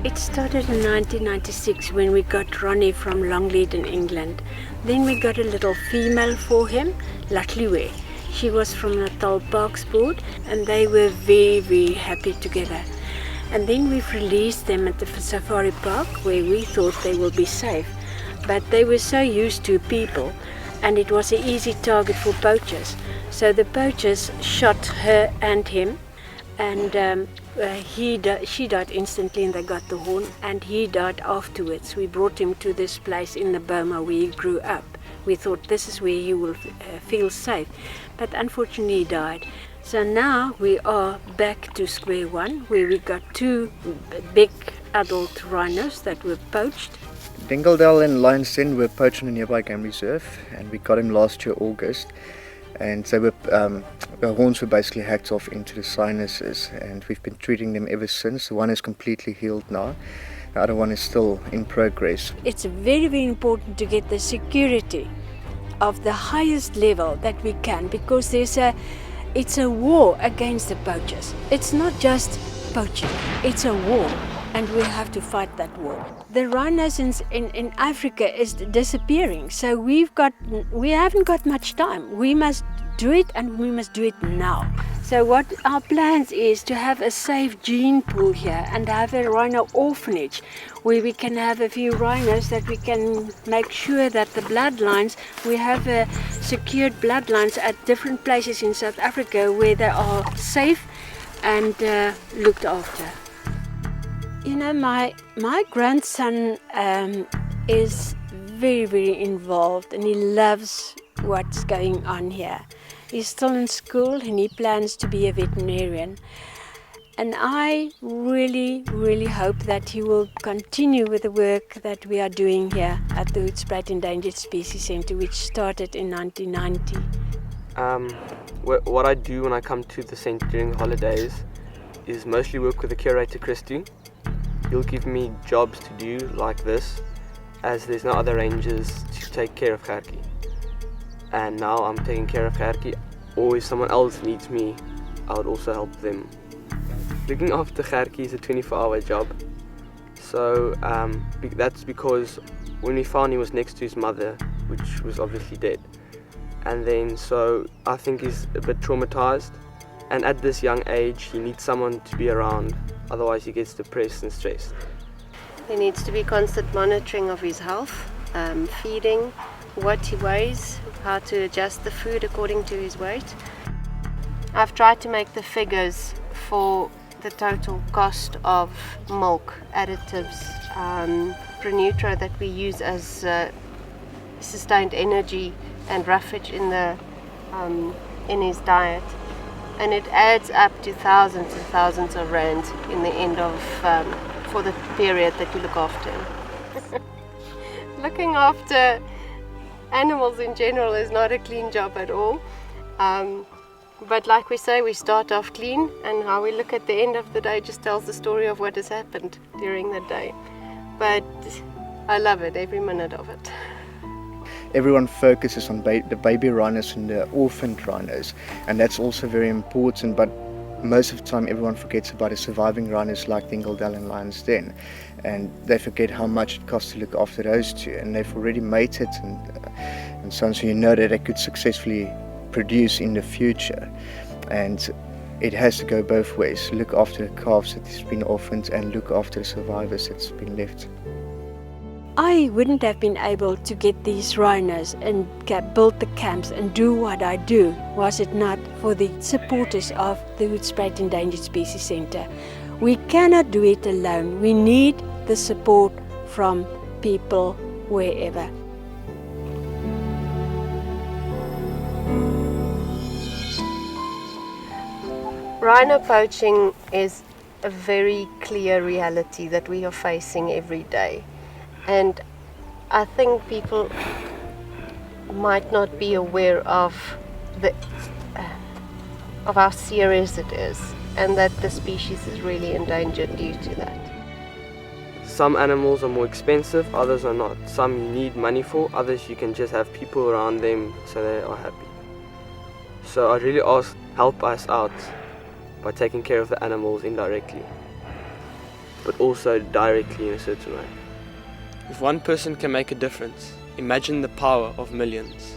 It started in 1996 when we got Ronnie from Longleat in England. Then we got a little female for him, Luckily. She was from Natal Parkspoort, and they were very, very happy together. And then we've released them at the safari park where we thought they will be safe. But they were so used to people, and it was an easy target for poachers. So the poachers shot her and him, and she died instantly, and they got the horn, and he died afterwards. We brought him to this place in the Boma where he grew up. We thought this is where you will feel safe, but unfortunately he died. So now we are back to square one, where we got two big adult rhinos that were poached. Dingle and Lion's Den were poached in a nearby game reserve, and we got him last year August. And they were, the horns were basically hacked off into the sinuses, and we've been treating them ever since. The one is completely healed now. The other one is still in progress. It's very, very important to get the security of the highest level that we can, because it's a war against the poachers. It's not just poaching, it's a war, and we have to fight that war. The rhinos in Africa is disappearing, so we haven't got much time. We must do it, and we must do it now. So what our plans is to have a safe gene pool here and have a rhino orphanage where we can have a few rhinos that we can make sure that the bloodlines, we have secured bloodlines at different places in South Africa where they are safe and looked after. You know, my grandson is very, very involved, and he loves what's going on here. He's still in school and he plans to be a veterinarian. And I really, really hope that he will continue with the work that we are doing here at the Hoedspruit Endangered Species Centre, which started in 1990. What I do when I come to the centre during the holidays is mostly work with the curator, Christy. He'll give me jobs to do like this, as there's no other rangers to take care of Gertjie. And now I'm taking care of Gertjie, or if someone else needs me, I would also help them. Looking after Gertjie is a 24-hour job. So that's because when we found, he was next to his mother, which was obviously dead. And then so I think he's a bit traumatized. And at this young age, he needs someone to be around, otherwise he gets depressed and stressed. There needs to be constant monitoring of his health, feeding, what he weighs, how to adjust the food according to his weight. I've tried to make the figures for the total cost of milk, additives, pronutro that we use as sustained energy and roughage in his diet. And it adds up to thousands and thousands of rands in the end of for the period that you look after him. Looking after animals in general is not a clean job at all. But like we say, we start off clean, and how we look at the end of the day just tells the story of what has happened during the day. But I love it, every minute of it. Everyone focuses on the baby rhinos and the orphaned rhinos, and that's also very important, but most of the time everyone forgets about the surviving rhinos like Dingle and Lion's Den, and they forget how much it costs to look after those two, and they've already mated and so on, so you know that they could successfully produce in the future. And it has to go both ways: look after the calves that have been orphaned and look after the survivors that's been left. I wouldn't have been able to get these rhinos and build the camps and do what I do was it not for the supporters of the Hoedspruit Endangered Species Centre. We cannot do it alone. We need the support from people wherever. Rhino poaching is a very clear reality that we are facing every day. And I think people might not be aware of how serious it is, and that the species is really endangered due to that. Some animals are more expensive, others are not. Some you need money for, others you can just have people around them so they are happy. So I really ask, help us out by taking care of the animals indirectly. but also directly in a certain way. If one person can make a difference, imagine the power of millions.